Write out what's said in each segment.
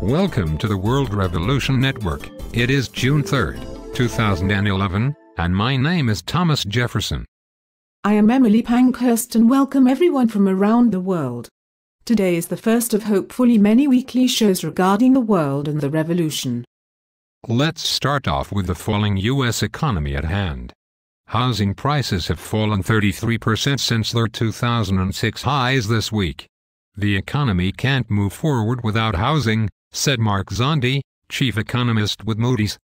Welcome to the World Revolution Network. It is June 3rd, 2011, and my name is Thomas Jefferson. I am Emily Pankhurst and welcome everyone from around the world. Today is the first of hopefully many weekly shows regarding the world and the revolution. Let's start off with the falling U.S. economy at hand. Housing prices have fallen 33% since their 2006 highs this week. The economy can't move forward without housing, said Mark Zondi, chief economist with Moody's.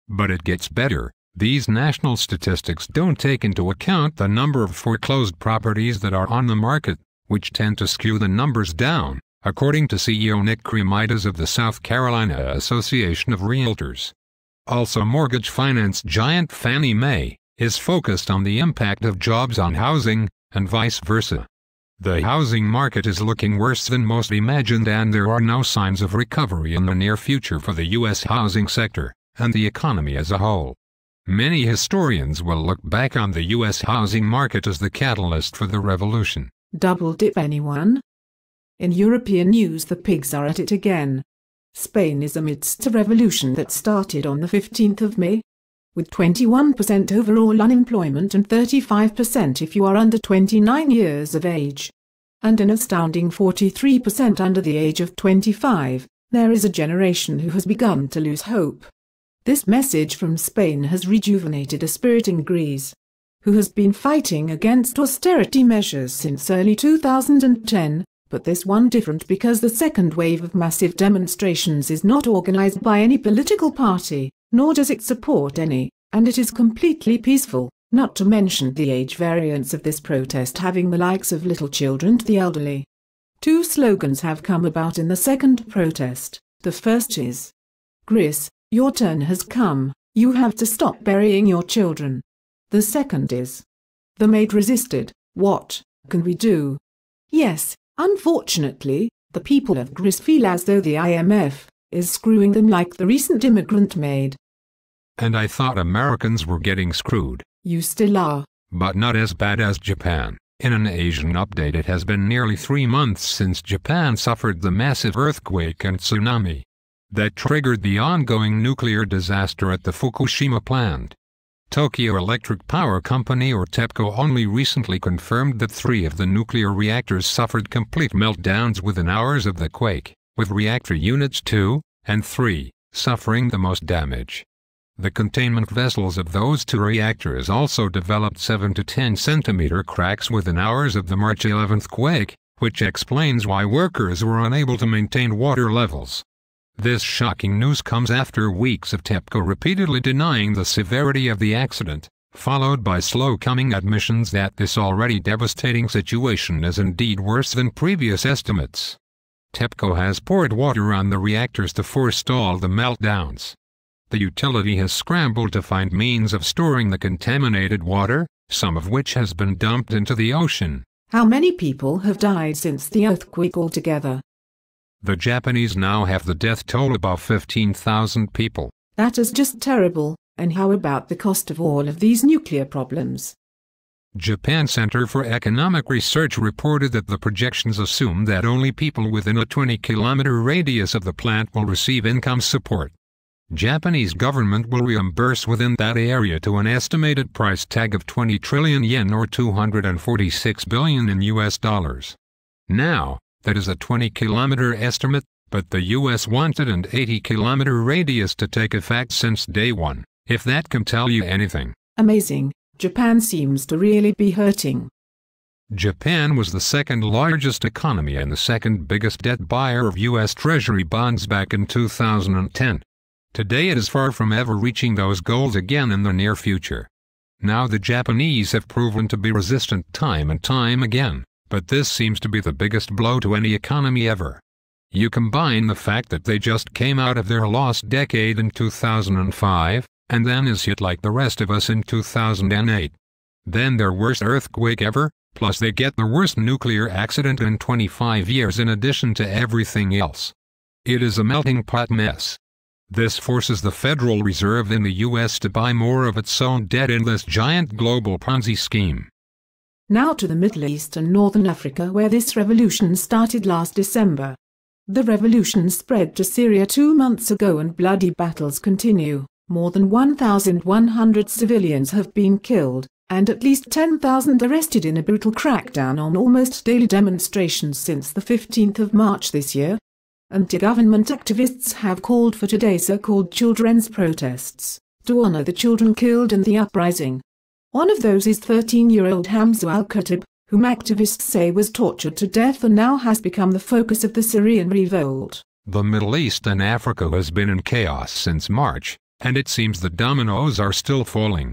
But it gets better. These national statistics don't take into account the number of foreclosed properties that are on the market, which tend to skew the numbers down, according to CEO Nick Kremidas of the South Carolina Association of Realtors. Also, mortgage finance giant Fannie Mae is focused on the impact of jobs on housing, and vice versa. The housing market is looking worse than most imagined, and there are no signs of recovery in the near future for the U.S. housing sector and the economy as a whole. Many historians will look back on the U.S. housing market as the catalyst for the revolution. Double dip, anyone? In European news, the pigs are at it again. Spain is amidst a revolution that started on the 15th of May. With 21% overall unemployment and 35% if you are under 29 years of age, and an astounding 43% under the age of 25, there is a generation who has begun to lose hope. This message from Spain has rejuvenated a spirit in Greece, who has been fighting against austerity measures since early 2010, but this one different because the second wave of massive demonstrations is not organized by any political party, nor does it support any, and it is completely peaceful, not to mention the age variance of this protest having the likes of little children to the elderly. Two slogans have come about in the second protest. The first is, "Greece, your turn has come, you have to stop burying your children." The second is, "The maid resisted, what can we do?" Yes, unfortunately, the people of Greece feel as though the IMF is screwing them like the recent immigrant maid. And I thought Americans were getting screwed. You still are. But not as bad as Japan. In an Asian update, it has been nearly 3 months since Japan suffered the massive earthquake and tsunami that triggered the ongoing nuclear disaster at the Fukushima plant. Tokyo Electric Power Company, or TEPCO, only recently confirmed that 3 of the nuclear reactors suffered complete meltdowns within hours of the quake, with reactor units 2 and 3 suffering the most damage. The containment vessels of those 2 reactors also developed 7 to 10 centimeter cracks within hours of the March 11th quake, which explains why workers were unable to maintain water levels. This shocking news comes after weeks of TEPCO repeatedly denying the severity of the accident, followed by slow-coming admissions that this already devastating situation is indeed worse than previous estimates. TEPCO has poured water on the reactors to forestall the meltdowns. The utility has scrambled to find means of storing the contaminated water, some of which has been dumped into the ocean. How many people have died since the earthquake altogether? The Japanese now have the death toll above 15,000 people. That is just terrible. And how about the cost of all of these nuclear problems? Japan Center for Economic Research reported that the projections assume that only people within a 20-kilometer radius of the plant will receive income support. Japanese government will reimburse within that area to an estimated price tag of 20 trillion yen or 246 billion in US dollars. Now, that is a 20-kilometer estimate, but the US wanted an 80-kilometer radius to take effect since day one, if that can tell you anything. Amazing. Japan seems to really be hurting. Japan was the second largest economy and the second biggest debt buyer of US Treasury bonds back in 2010. Today it is far from ever reaching those goals again in the near future. Now the Japanese have proven to be resistant time and time again, but this seems to be the biggest blow to any economy ever. You combine the fact that they just came out of their lost decade in 2005, and then is hit like the rest of us in 2008. Then their worst earthquake ever, plus they get the worst nuclear accident in 25 years in addition to everything else. It is a melting pot mess. This forces the Federal Reserve in the U.S. to buy more of its own debt in this giant global Ponzi scheme. Now to the Middle East and Northern Africa, where this revolution started last December. The revolution spread to Syria 2 months ago and bloody battles continue. More than 1,100 civilians have been killed, and at least 10,000 arrested in a brutal crackdown on almost daily demonstrations since the 15th of March this year. Anti-government activists have called for today's so-called children's protests, to honor the children killed in the uprising. One of those is 13-year-old Hamza al-Khatib, whom activists say was tortured to death and now has become the focus of the Syrian revolt. The Middle East and Africa has been in chaos since March, and it seems the dominoes are still falling.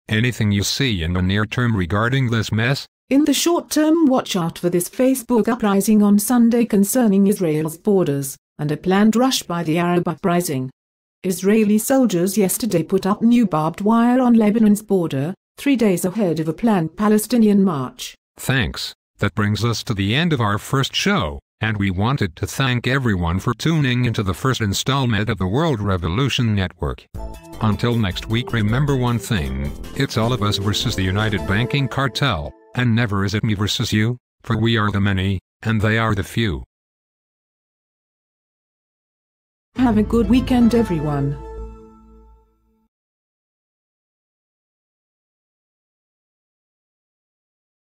Anything you see in the near term regarding this mess? In the short term, watch out for this Facebook uprising on Sunday concerning Israel's borders, and a planned rush by the Arab uprising. Israeli soldiers yesterday put up new barbed wire on Lebanon's border, 3 days ahead of a planned Palestinian march. Thanks. That brings us to the end of our first show, and we wanted to thank everyone for tuning into the first installment of the World Revolution Network. Until next week, remember one thing: it's all of us versus the United Banking Cartel, and never is it me versus you, for we are the many, and they are the few. Have a good weekend, everyone.